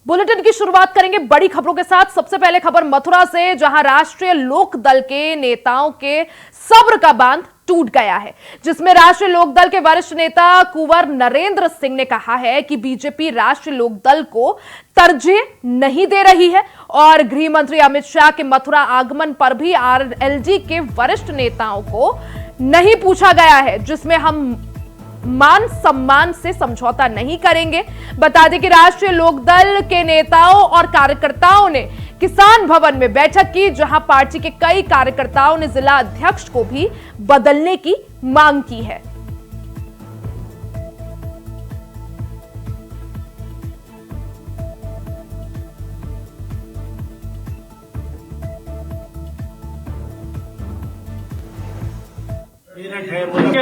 Bulletin की शुरुआत करेंगे बड़ी खबरों के साथ। सबसे पहले खबर मथुरा से, जहां राष्ट्रीय लोक दल के नेताओं के सब्र का बांध टूट गया है, जिसमें राष्ट्रीय लोक दल के वरिष्ठ नेता कुंवर नरेंद्र सिंह ने कहा है कि बीजेपी राष्ट्रीय लोक दल को तरजीह नहीं दे रही है और गृह मंत्री अमित शाह के मथुरा आगमन पर भी आरएलजी के वरिष्ठ नेताओं को नहीं पूछा गया है, जिसमें हम मान सम्मान से समझौता नहीं करेंगे। बता दें कि राष्ट्रीय लोकदल के नेताओं और कार्यकर्ताओं ने किसान भवन में बैठक की, जहां पार्टी के कई कार्यकर्ताओं ने जिला अध्यक्ष को भी बदलने की मांग की है।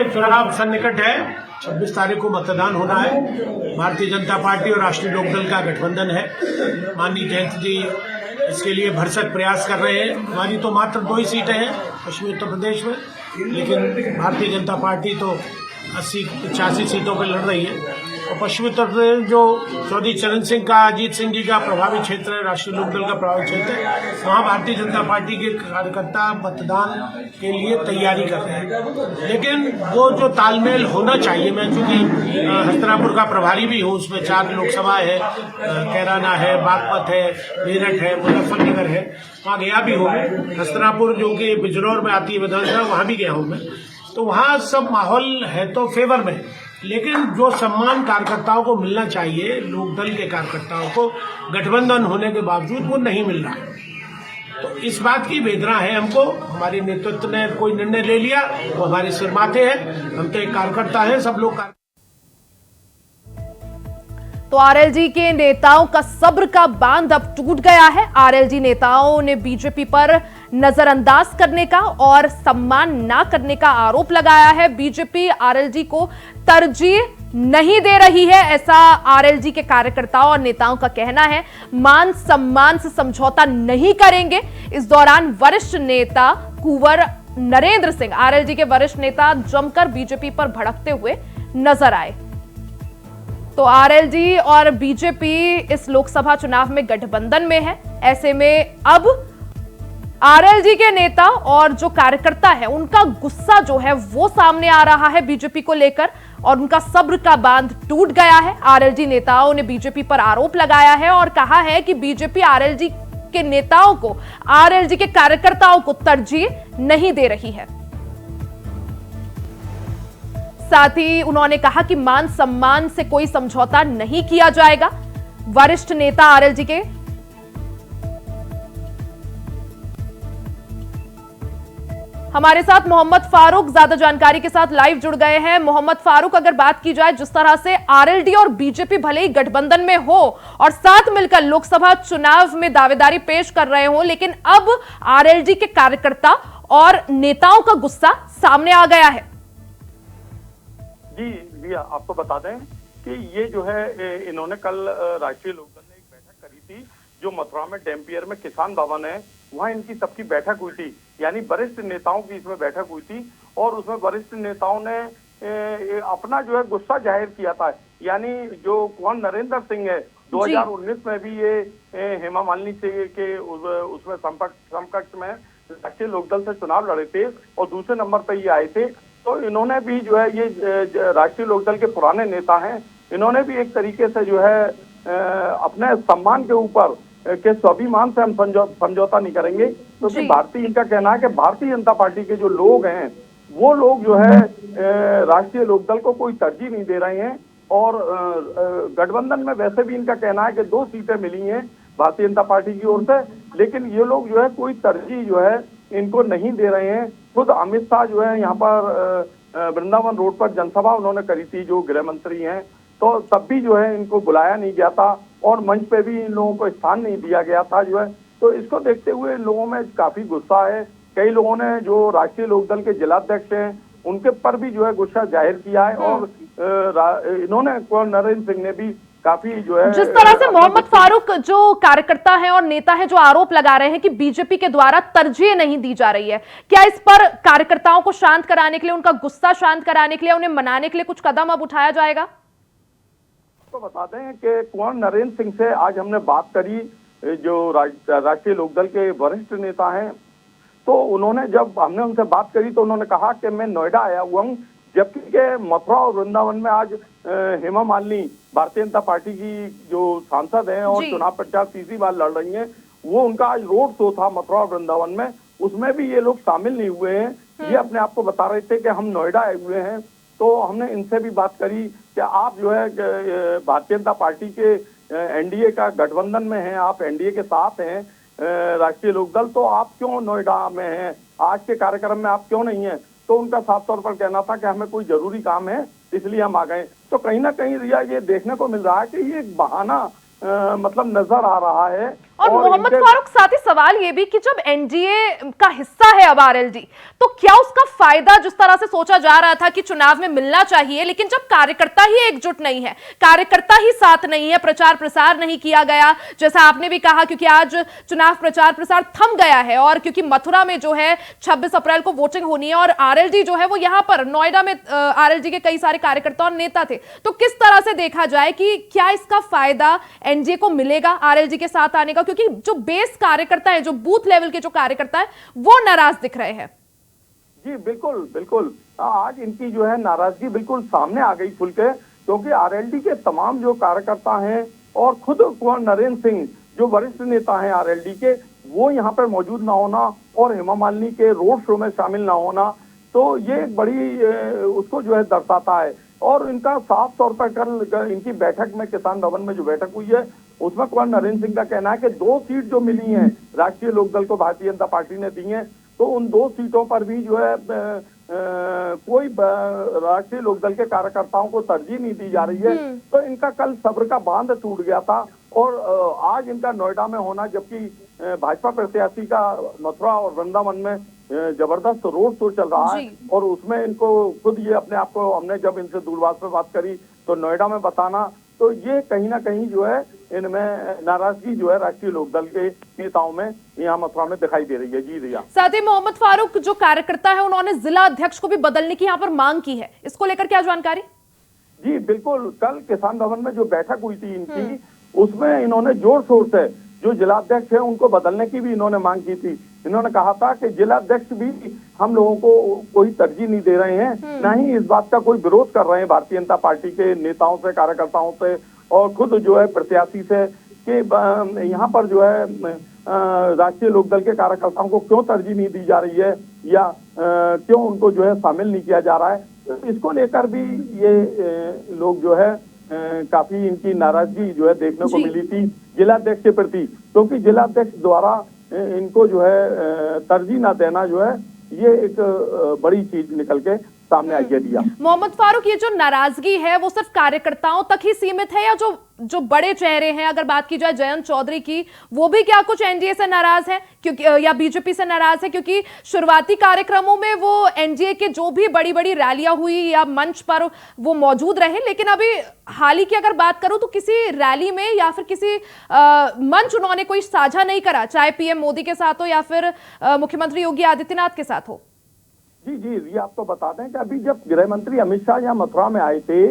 चुनाव सन्निकट है, 26 तारीख को मतदान होना है। भारतीय जनता पार्टी और राष्ट्रीय लोकदल का गठबंधन है। माननीय जयंत जी इसके लिए भरसक प्रयास कर रहे हैं। हमारी तो मात्र 2 ही सीटें हैं पश्चिमी उत्तर प्रदेश में, लेकिन भारतीय जनता पार्टी तो 80-85 सीटों पर लड़ रही है। और पश्चिमी उत्तर प्रदेश जो चौधरी चरण सिंह का, अजीत सिंह जी का प्रभावित क्षेत्र है, राष्ट्रीय लोकदल का प्रभावित क्षेत्र है, वहाँ भारतीय जनता पार्टी के कार्यकर्ता मतदान के लिए तैयारी कर रहे हैं। लेकिन वो जो तालमेल होना चाहिए, मैं चूंकि हस्तिनापुर का प्रभारी भी हूँ, उसमें 4 लोकसभा है, कैराना है, बागपत है, मेरठ है, मुजफ्फरनगर है, वहाँ गया भी हूँ। हस्तिनापुर जो कि बिजनौर में आती है विधानसभा, वहाँ भी गया हूँ मैं। तो वहाँ सब माहौल है तो फेवर में, लेकिन जो सम्मान कार्यकर्ताओं को मिलना चाहिए, लोकदल के कार्यकर्ताओं को गठबंधन होने के बावजूद वो नहीं मिल रहा है। तो इस बात की वेदना है हमको। हमारे नेतृत्व ने कोई निर्णय ले लिया, वो हमारे सिर माथे है। हम तो एक कार्यकर्ता है, सब लोग तो आरएलजी के नेताओं का सब्र का बांध अब टूट गया है। आरएलजी नेताओं ने बीजेपी पर नजरअंदाज करने का और सम्मान ना करने का आरोप लगाया है। बीजेपी आरएलजी को तरजीह नहीं दे रही है, ऐसा आरएलजी के कार्यकर्ताओं और नेताओं का कहना है। मान सम्मान से समझौता नहीं करेंगे। इस दौरान वरिष्ठ नेता कुंवर नरेंद्र सिंह, आरएलजी के वरिष्ठ नेता, जमकर बीजेपी पर भड़कते हुए नजर आए। तो आरएलजी और बीजेपी इस लोकसभा चुनाव में गठबंधन में है। ऐसे में अब आरएलजी के नेता और जो कार्यकर्ता है, उनका गुस्सा जो है वो सामने आ रहा है बीजेपी को लेकर, और उनका सब्र का बांध टूट गया है। आरएलजी नेताओं ने बीजेपी पर आरोप लगाया है और कहा है कि बीजेपी आरएलजी के नेताओं को, आरएलजी के कार्यकर्ताओं को तरजीह नहीं दे रही है। साथ ही उन्होंने कहा कि मान सम्मान से कोई समझौता नहीं किया जाएगा। वरिष्ठ नेता आरएलजी के हमारे साथ मोहम्मद फारूक ज्यादा जानकारी के साथ लाइव जुड़ गए हैं। मोहम्मद फारूक, अगर बात की जाए जिस तरह से आरएलडी और बीजेपी भले ही गठबंधन में हो और साथ मिलकर लोकसभा चुनाव में दावेदारी पेश कर रहे हो, लेकिन अब आरएलडी के कार्यकर्ता और नेताओं का गुस्सा सामने आ गया है। जी भैया, आपको बता दें कि ये जो है, इन्होंने कल राष्ट्रीय लोकदल ने एक बैठक करी थी, जो मथुरा में डैम्पियर में किसान भवन है, वहाँ इनकी सबकी बैठक हुई थी। यानी वरिष्ठ नेताओं की इसमें बैठक हुई थी और उसमें वरिष्ठ नेताओं ने अपना जो है गुस्सा जाहिर किया था। यानी जो कुंवर नरेंद्र सिंह है, 2019 में भी ये हेमा मालिनी से के उसमें समकक्ष में राष्ट्रीय लोकदल से चुनाव लड़े थे और दूसरे नंबर पर ये आए थे। तो इन्होंने भी जो है, ये राष्ट्रीय लोकदल के पुराने नेता हैं, इन्होंने भी एक तरीके से जो है अपने सम्मान के ऊपर के स्वाभिमान से हम समझौता नहीं करेंगे, क्योंकि भारतीय, इनका कहना है कि भारतीय जनता पार्टी के जो लोग हैं वो लोग जो है राष्ट्रीय लोकदल को कोई तरजीह नहीं दे रहे हैं। और गठबंधन में वैसे भी इनका कहना है कि 2 सीटें मिली हैं भारतीय जनता पार्टी की ओर से, लेकिन ये लोग जो है कोई तरजीह जो है इनको नहीं दे रहे हैं। खुद अमित शाह जो है यहाँ पर वृंदावन रोड पर जनसभा उन्होंने करी थी, जो गृह मंत्री हैं, तो तब भी जो है इनको बुलाया नहीं गया था और मंच पे भी इन लोगों को स्थान नहीं दिया गया था जो है। तो इसको देखते हुए इन लोगों में काफी गुस्सा है। कई लोगों ने, जो राष्ट्रीय लोकदल के जिलाध्यक्ष हैं, उनके पर भी जो है गुस्सा जाहिर किया है और इन्होंने, कुंवर नरेंद्र सिंह ने भी काफी जो है, जिस तरह से मोहम्मद फारूक जो कार्यकर्ता हैं और नेता हैं जो आरोप लगा रहे हैं कि बीजेपी के द्वारा तरजीह नहीं दी जा रही है, क्या इस पर कार्यकर्ताओं को शांत कराने के लिए, उनका गुस्सा शांत कराने के लिए, उन्हें मनाने के लिए कुछ कदम अब उठाया जाएगा? आपको बता दें कि कुंवर नरेंद्र सिंह से आज हमने बात करी, जो राष्ट्रीय लोकदल के वरिष्ठ नेता हैं। तो उन्होंने, जब हमने उनसे बात करी तो उन्होंने कहा कि मैं नोएडा आया हुआ हूँ, जबकि के मथुरा और वृंदावन में आज हेमा मालिनी भारतीय जनता पार्टी की जो सांसद हैं और चुनाव प्रचार तीसरी बार लड़ रही हैं, वो उनका आज रोड शो था मथुरा और वृंदावन में, उसमें भी ये लोग शामिल नहीं हुए हैं। ये अपने आप को बता रहे थे कि हम नोएडा आए हुए हैं। तो हमने इनसे भी बात करी कि आप जो है भारतीय जनता पार्टी के एनडीए का गठबंधन में हैं, आप एनडीए के साथ हैं राष्ट्रीय लोकदल, तो आप क्यों नोएडा में हैं, आज के कार्यक्रम में आप क्यों नहीं हैं? तो उनका साफ तौर पर कहना था कि हमें कोई जरूरी काम है इसलिए हम आ गए। तो कहीं ना कहीं रिया ये देखने को मिल रहा है कि ये एक बहाना मतलब नजर आ रहा है। और मोहम्मद फारूक, साथ ही सवाल ये भी कि जब एनडीए का हिस्सा है अब आरएलडी, तो क्या उसका फायदा जिस तरह से सोचा जा रहा था कि चुनाव में मिलना चाहिए, लेकिन जब कार्यकर्ता ही एकजुट नहीं है, कार्यकर्ता ही साथ नहीं है, प्रचार प्रसार नहीं किया गया, जैसा आपने भी कहा, क्योंकि आज चुनाव प्रचार प्रसार थम गया है और क्योंकि मथुरा में जो है 26 अप्रैल को वोटिंग होनी है और आरएलडी जो है वो यहां पर नोएडा में आरएलडी के कई सारे कार्यकर्ता और नेता थे, तो किस तरह से देखा जाए कि क्या इसका फायदा एनडीए को मिलेगा आरएलडी के साथ आने का? क्योंकि जो बेस कार्यकर्ता है, जो बूथ लेवल के जो कार्यकर्ता है, वो नाराज दिख रहे हैं। जी बिल्कुल बिल्कुल, आज इनकी जो है नाराजगी बिल्कुल सामने आ गई खुल के, क्योंकि आरएलडी के तमाम जो कार्यकर्ता हैं और खुद कुंवर नरेंद्र सिंह जो वरिष्ठ नेता हैं आरएलडी के, वो यहाँ पर मौजूद ना होना और हेमा मालिनी के रोड शो में शामिल ना होना, तो ये एक बड़ी उसको जो है दर्शाता है। और इनका साफ तौर पर कल इनकी बैठक में, किसान भवन में जो बैठक हुई है, उसमें कुंवर नरेंद्र सिंह का कहना है कि 2 सीट जो मिली हैं राष्ट्रीय लोकदल को भारतीय जनता पार्टी ने दी हैं, तो उन 2 सीटों पर भी जो है कोई राष्ट्रीय लोकदल के कार्यकर्ताओं को तरजीह नहीं दी जा रही है। तो इनका कल सब्र का बांध टूट गया था और आज इनका नोएडा में होना, जबकि भाजपा प्रत्याशी का मथुरा और वृंदावन में जबरदस्त रोड शो चल रहा है और उसमें इनको खुद ये अपने आप को, हमने जब इनसे दूरभाष पे बात करी तो नोएडा में बताना, तो ये कहीं ना कहीं जो है इनमें नाराजगी जो है राष्ट्रीय लोकदल के नेताओं में यहाँ मथुरा में दिखाई दे रही है। जी रिया। साथ ही मोहम्मद फारूक, जो कार्यकर्ता है उन्होंने जिला अध्यक्ष को भी बदलने की यहाँ पर मांग की है, इसको लेकर क्या जानकारी? जी बिल्कुल, कल किसान भवन में जो बैठक हुई थी इनकी, उसमें इन्होंने जोर शोर से जो जिलाध्यक्ष है उनको बदलने की भी इन्होंने मांग की थी। इन्होंने कहा था कि जिलाध्यक्ष भी हम लोगों को कोई तरजीह नहीं दे रहे हैं, ना ही इस बात का कोई विरोध कर रहे हैं भारतीय जनता पार्टी के नेताओं से, कार्यकर्ताओं से और खुद जो है प्रत्याशी से, कि यहाँ पर जो है राष्ट्रीय लोकदल के कार्यकर्ताओं को क्यों तरजीह नहीं दी जा रही है या क्यों उनको जो है शामिल नहीं किया जा रहा है। तो इसको लेकर भी ये लोग जो है काफी इनकी नाराजगी जो है देखने को मिली थी जिलाध्यक्ष के प्रति, क्योंकि जिलाध्यक्ष द्वारा इनको जो है तरजीह ना देना जो है ये एक बड़ी चीज निकल के सामने आई है। दिया मोहम्मद फारूक, ये जो नाराजगी है वो सिर्फ कार्यकर्ताओं तक ही सीमित है या जो बड़े चेहरे हैं, अगर बात की जाए जयंत चौधरी की, वो भी क्या कुछ एनडीए से नाराज है क्योंकि या बीजेपी से नाराज है? क्योंकि शुरुआती कार्यक्रमों में वो एनडीए के जो भी बड़ी बड़ी रैलियां हुई या मंच पर वो मौजूद रहे, लेकिन अभी हाल ही की अगर बात करूं तो किसी रैली में या फिर किसी मंच उन्होंने कोई साझा नहीं करा, चाहे पीएम मोदी के साथ हो या फिर मुख्यमंत्री योगी आदित्यनाथ के साथ हो। जी जी, ये आपको बता दें कि अभी जब गृह मंत्री अमित शाह यहाँ मथुरा में आए थे,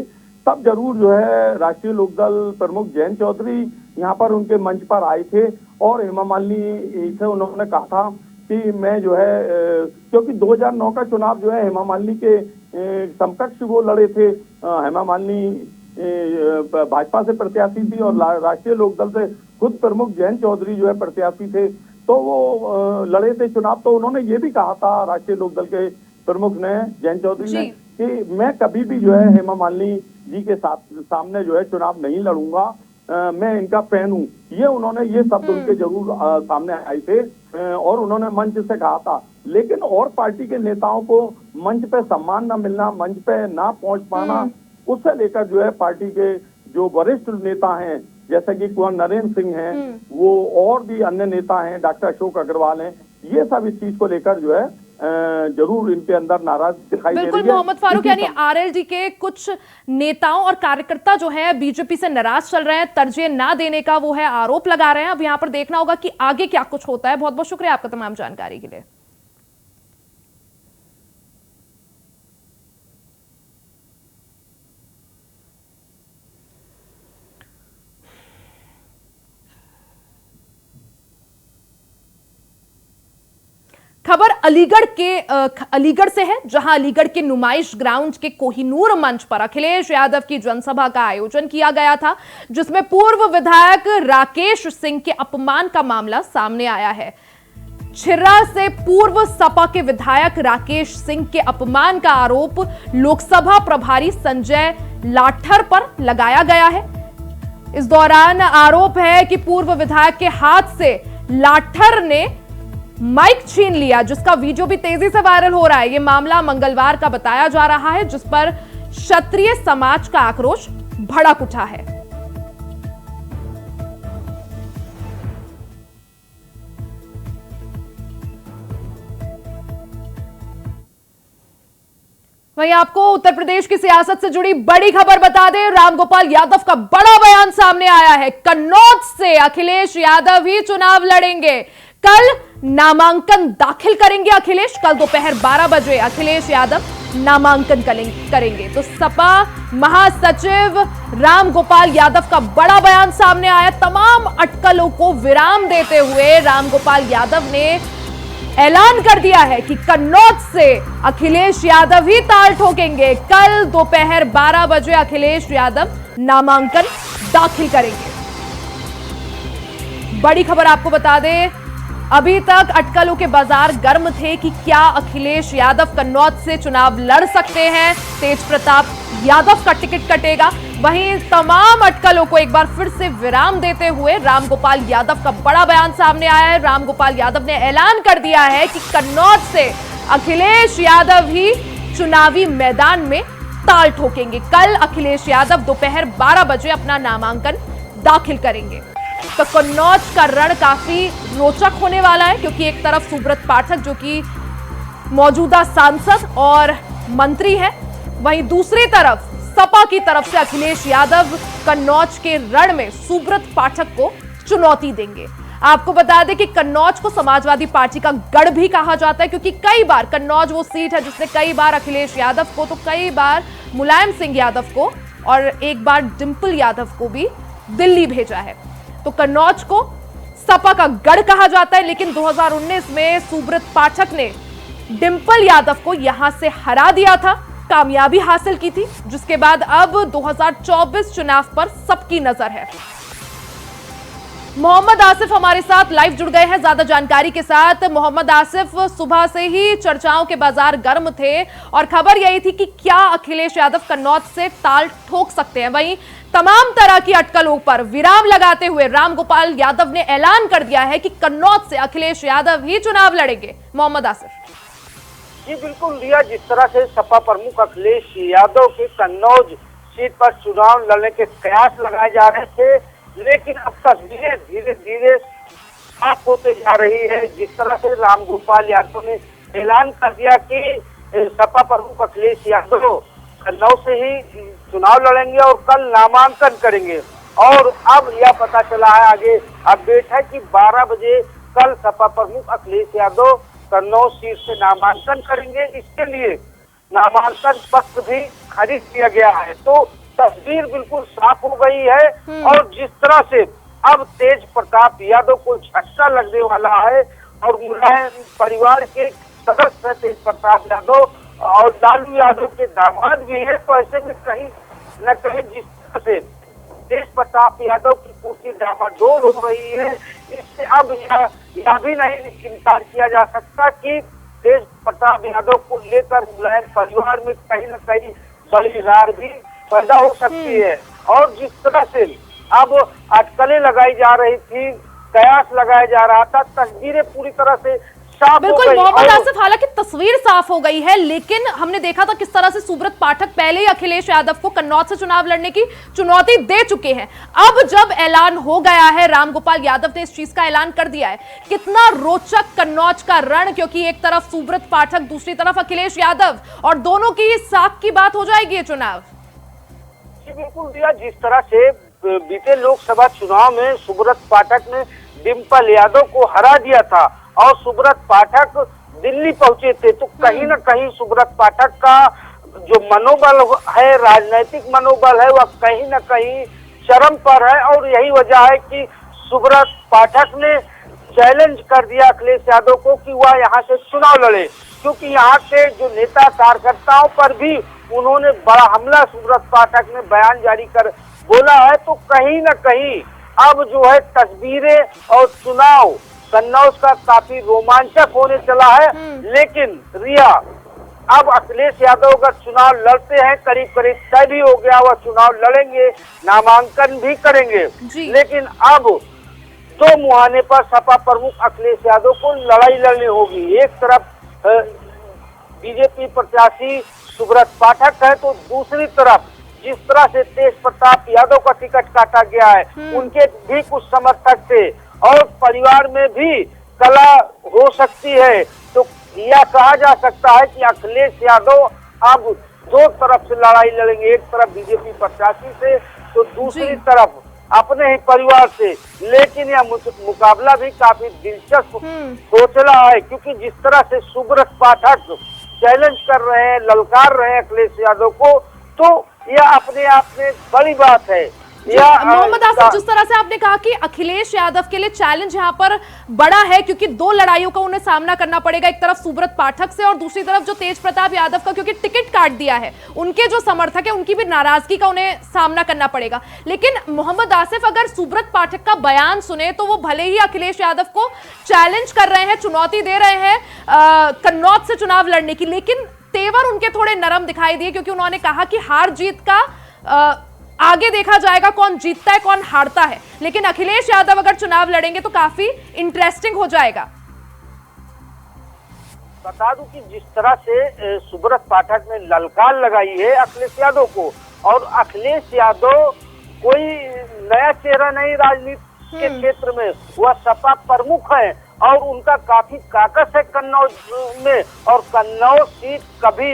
तब जरूर जो है राष्ट्रीय लोकदल प्रमुख जयंत चौधरी यहाँ पर उनके मंच पर आए थे और हेमा मालिनी से उन्होंने कहा था कि मैं जो है, क्योंकि 2009 का चुनाव जो है हेमा मालिनी के समकक्ष वो लड़े थे, हेमा मालिनी भाजपा से प्रत्याशी थी और राष्ट्रीय लोकदल से खुद प्रमुख जयंत चौधरी जो है प्रत्याशी थे, तो वो लड़े थे चुनाव। तो उन्होंने ये भी कहा था राष्ट्रीय लोकदल के प्रमुख ने, जयंत चौधरी ने, कि मैं कभी भी जो है हेमा मालिनी जी के सामने जो है चुनाव नहीं लड़ूंगा, मैं इनका फैन हूँ। ये उन्होंने ये शब्द उनके जरूर सामने आए थे और उन्होंने मंच से कहा था। लेकिन और पार्टी के नेताओं को मंच पे सम्मान न मिलना, मंच पे ना पहुंच पाना, उससे लेकर जो है पार्टी के जो वरिष्ठ नेता हैं जैसे कि कुंवर नरेंद्र सिंह हैं, वो और भी अन्य नेता हैं, डॉक्टर अशोक अग्रवाल हैं, ये सब इस चीज को लेकर जो है जरूर इनके अंदर नाराज दिखाई दे रही है। बिल्कुल मोहम्मद फारूक, यानी आरएलडी के कुछ नेताओं और कार्यकर्ता जो है बीजेपी से नाराज चल रहे हैं, तरजीह ना देने का वो है आरोप लगा रहे हैं। अब यहां पर देखना होगा कि आगे क्या कुछ होता है। बहुत बहुत शुक्रिया आपका तमाम जानकारी के लिए। खबर अलीगढ़ से है, जहां अलीगढ़ के नुमाइश ग्राउंड के कोहिनूर मंच पर अखिलेश यादव की जनसभा का आयोजन किया गया था, जिसमें पूर्व विधायक राकेश सिंह के अपमान का मामला सामने आया है। छिर्रा से पूर्व सपा के विधायक राकेश सिंह के अपमान का आरोप लोकसभा प्रभारी संजय लाठर पर लगाया गया है। इस दौरान आरोप है कि पूर्व विधायक के हाथ से लाठर ने माइक छीन लिया, जिसका वीडियो भी तेजी से वायरल हो रहा है। यह मामला मंगलवार का बताया जा रहा है, जिस पर क्षत्रिय समाज का आक्रोश भड़क उठा है। वहीं आपको उत्तर प्रदेश की सियासत से जुड़ी बड़ी खबर बता दें, रामगोपाल यादव का बड़ा बयान सामने आया है। कन्नौज से अखिलेश यादव ही चुनाव लड़ेंगे। कल नामांकन दाखिल करेंगे अखिलेश। कल दोपहर 12 बजे अखिलेश यादव नामांकन करेंगे। तो सपा महासचिव रामगोपाल यादव का बड़ा बयान सामने आया। तमाम अटकलों को विराम देते हुए रामगोपाल यादव ने ऐलान कर दिया है कि कन्नौज से अखिलेश यादव ही ताल ठोकेंगे। कल दोपहर 12 बजे अखिलेश यादव नामांकन दाखिल करेंगे। बड़ी खबर आपको बता दें, अभी तक अटकलों के बाजार गर्म थे कि क्या अखिलेश यादव कन्नौज से चुनाव लड़ सकते हैं, तेज प्रताप यादव का टिकट कटेगा। वहीं तमाम अटकलों को एक बार फिर से विराम देते हुए रामगोपाल यादव का बड़ा बयान सामने आया है। रामगोपाल यादव ने ऐलान कर दिया है कि कन्नौज से अखिलेश यादव ही चुनावी मैदान में ताल ठोकेंगे। कल अखिलेश यादव दोपहर 12 बजे अपना नामांकन दाखिल करेंगे। तो कन्नौज का रण काफी रोचक होने वाला है, क्योंकि एक तरफ सुब्रत पाठक जो कि मौजूदा सांसद और मंत्री है, वहीं दूसरी तरफ सपा की तरफ से अखिलेश यादव कन्नौज के रण में सुब्रत पाठक को चुनौती देंगे। आपको बता दें कि कन्नौज को समाजवादी पार्टी का गढ़ भी कहा जाता है, क्योंकि कई बार कन्नौज वो सीट है जिसने कई बार अखिलेश यादव को, तो कई बार मुलायम सिंह यादव को और एक बार डिंपल यादव को भी दिल्ली भेजा है। तो कन्नौज को सपा का गढ़ कहा जाता है, लेकिन 2019 में सुब्रत पाठक ने डिंपल यादव को यहां से हरा दिया था, कामयाबी हासिल की थी, जिसके बाद अब 2024 चुनाव पर सबकी नजर है। मोहम्मद आसिफ हमारे साथ लाइव जुड़ गए हैं ज्यादा जानकारी के साथ। मोहम्मद आसिफ, सुबह से ही चर्चाओं के बाजार गर्म थे और खबर यही थी कि क्या अखिलेश यादव कन्नौज से ताल ठोक सकते हैं। वहीं तमाम तरह की अटकलों पर विराम लगाते हुए रामगोपाल यादव ने ऐलान कर दिया है कि कन्नौज से अखिलेश यादव ही चुनाव लड़ेंगे। मोहम्मद आसिफ जी बिल्कुल रिया, जिस तरह से सपा प्रमुख अखिलेश यादव के कन्नौज सीट पर चुनाव लड़ने के कयास लगाए जा रहे थे, लेकिन अब तस्वीरें धीरे धीरे साफ होते जा रही है। जिस तरह से रामगोपाल यादव ने ऐलान कर दिया कि सपा प्रमुख अखिलेश यादव कन्नौज से ही चुनाव लड़ेंगे और कल नामांकन करेंगे। और अब यह पता चला है, आगे अपडेट है कि 12 बजे कल सपा प्रमुख अखिलेश यादव कन्नौज सीट से नामांकन करेंगे। इसके लिए नामांकन पत्र भी खरीद लिया गया है। तो तस्वीर बिल्कुल साफ हो गई है और जिस तरह से अब तेज प्रताप यादव को झटका लगने वाला है और मुलायम परिवार के सदस्य तेज प्रताप यादव और लालू यादव के दामाद भी है, तो ऐसे में कहीं न कहीं जिस तरह से तेज प्रताप यादव की कुर्सी डामाडोल हो रही है, इससे अब यह भी नहीं इनकार किया जा सकता कि तेज प्रताप यादव को लेकर मुलायम परिवार में कहीं न कहीं बड़ी रार भी पैदा हो सकती है। और जिस तरह से अब अटकलें लगाई जा रही थी, कयास लगाया जा रहा था, तस्वीरें पूरी तरह से साफ हो बिल्कुल गई। मोहम्मद आसिफ, हालांकि तस्वीर साफ हो गई है, लेकिन हमने देखा था किस तरह से सुब्रत पाठक पहले ही अखिलेश यादव को कन्नौज से चुनाव लड़ने की चुनौती दे चुके हैं। अब जब ऐलान हो गया है, रामगोपाल यादव ने इस चीज का ऐलान कर दिया है, कितना रोचक कन्नौज का रण, क्योंकि एक तरफ सुब्रत पाठक, दूसरी तरफ अखिलेश यादव, और दोनों की साख की बात हो जाएगी ये चुनाव। बिल्कुल दिया, जिस तरह से बीते लोकसभा चुनाव में सुब्रत पाठक ने डिंपल यादव को हरा दिया था और सुब्रत पाठक दिल्ली पहुंचे थे, तो कहीं न कहीं सुब्रत पाठक का जो मनोबल है, राजनीतिक मनोबल है, वह कहीं न कहीं चरम पर है। और यही वजह है कि सुब्रत पाठक ने चैलेंज कर दिया अखिलेश यादव को कि वह यहाँ से चुनाव लड़े, क्योंकि यहाँ के जो नेता कार्यकर्ताओं पर भी उन्होंने बड़ा हमला सुब्रत पाठक ने बयान जारी कर बोला है। तो कहीं न कहीं अब जो है तस्वीरें और चुनाव कन्नौज का काफी रोमांचक होने चला है। लेकिन रिया, अब अखिलेश यादव अगर चुनाव लड़ते हैं, करीब करीब तय भी हो गया, वह चुनाव लड़ेंगे, नामांकन भी करेंगे। लेकिन अब दो मुहाने पर सपा प्रमुख अखिलेश यादव को लड़ाई लड़नी होगी। एक तरफ बीजेपी प्रत्याशी सुब्रत पाठक है, तो दूसरी तरफ जिस तरह से तेज प्रताप यादव का टिकट काटा गया है, उनके भी कुछ समर्थक थे और परिवार में भी कला हो सकती है। तो यह कहा जा सकता है कि अखिलेश यादव अब दो तरफ से लड़ाई लड़ेंगे, एक तरफ बीजेपी प्रत्याशी से तो दूसरी तरफ अपने ही परिवार से। लेकिन यह मुकाबला भी काफी दिलचस्प सोच रहा है, क्योंकि जिस तरह से सुब्रत पाठक चैलेंज कर रहे हैं, ललकार रहे हैं अखिलेश यादव को, तो यह अपने आप में बड़ी बात है। मोहम्मद आसिफ, जिस तरह से आपने कहा कि अखिलेश यादव के लिए चैलेंज यहाँ पर बड़ा है, क्योंकि दो लड़ाइयों का उन्हें सामना करना पड़ेगा, एक तरफ सुब्रत पाठक से और दूसरी तरफ जो तेज प्रताप यादव का, क्योंकि टिकट काट दिया है, उनके जो समर्थक है उनकी भी नाराजगी का उन्हें सामना करना पड़ेगा। लेकिन मोहम्मद आसिफ, अगर सुब्रत पाठक का बयान सुने तो वो भले ही अखिलेश यादव को चैलेंज कर रहे हैं, चुनौती दे रहे हैं कन्नौज से चुनाव लड़ने की, लेकिन तेवर उनके थोड़े नरम दिखाई दिए, क्योंकि उन्होंने कहा कि हार जीत का आगे देखा जाएगा, कौन जीतता है कौन हारता है, लेकिन अखिलेश यादव अगर चुनाव लड़ेंगे तो काफी इंटरेस्टिंग हो जाएगा। बता दूं कि जिस तरह से सुब्रत पाठक ने ललकार लगाई है अखिलेश यादव को, और अखिलेश यादव कोई नया चेहरा नहीं राजनीति के क्षेत्र में, वह सपा प्रमुख है और उनका काफी काकस है कन्नौज में, और कन्नौज सीट कभी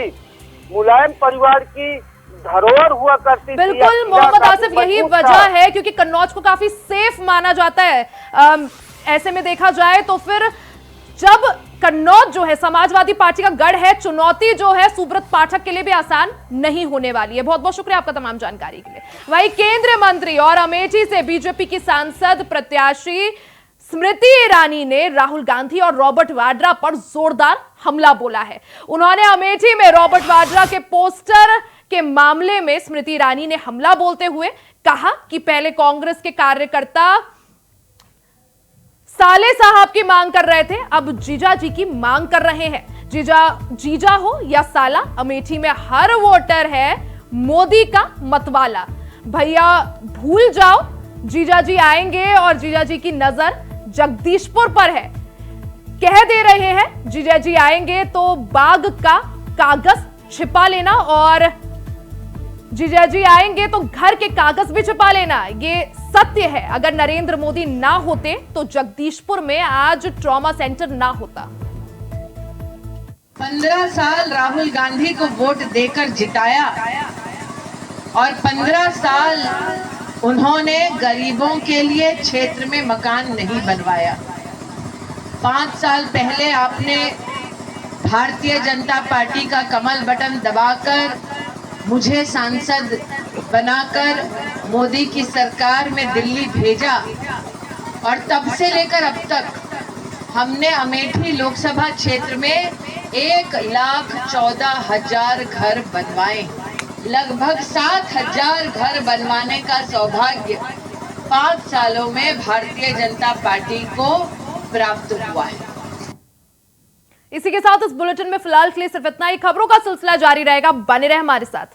मुलायम परिवार की धरोहर हुआ करती थी। बिल्कुल मोहम्मद आसिफ, यही वजह है क्योंकि कन्नौज को काफी सेफ माना जाता है। ऐसे में देखा जाए तो फिर जब कन्नौज जो है समाजवादी पार्टी का गढ़ है, चुनौती जो है सुब्रत पाठक के लिए भी आसान नहीं होने वाली है। बहुत बहुत शुक्रिया आपका तमाम जानकारी के लिए। वहीं केंद्रीय मंत्री और अमेठी से बीजेपी की सांसद प्रत्याशी स्मृति ईरानी ने राहुल गांधी और रॉबर्ट वाड्रा पर जोरदार हमला बोला है। उन्होंने अमेठी में रॉबर्ट वाड्रा के पोस्टर के मामले में स्मृति ईरानी ने हमला बोलते हुए कहा कि पहले कांग्रेस के कार्यकर्ता साले साहब की मांग कर रहे थे, अब जीजा जी की मांग कर रहे हैं। जीजा हो या साला, अमेठी में हर वोटर है मोदी का मतवाला। भैया भूल जाओ, जीजा जी आएंगे और जीजा जी की नजर जगदीशपुर पर है। कह दे रहे हैं जीजा जी आएंगे तो बाग का कागज छिपा लेना, और जीजा जी आएंगे तो घर के कागज भी छिपा लेना। ये सत्य है। अगर नरेंद्र मोदी ना होते तो जगदीशपुर में आज ट्रॉमा सेंटर ना होता। 15 साल राहुल गांधी को वोट देकर जिताया और 15 साल उन्होंने गरीबों के लिए क्षेत्र में मकान नहीं बनवाया। 5 साल पहले आपने भारतीय जनता पार्टी का कमल बटन दबाकर मुझे सांसद बनाकर मोदी की सरकार में दिल्ली भेजा, और तब से लेकर अब तक हमने अमेठी लोकसभा क्षेत्र में 1,14,000 घर बनवाए। लगभग 7,000 घर बनवाने का सौभाग्य 5 सालों में भारतीय जनता पार्टी को प्राप्त हुआ है। इसी के साथ इस बुलेटिन में फिलहाल के लिए सिर्फ इतना ही। खबरों का सिलसिला जारी रहेगा, बने रहे हमारे साथ।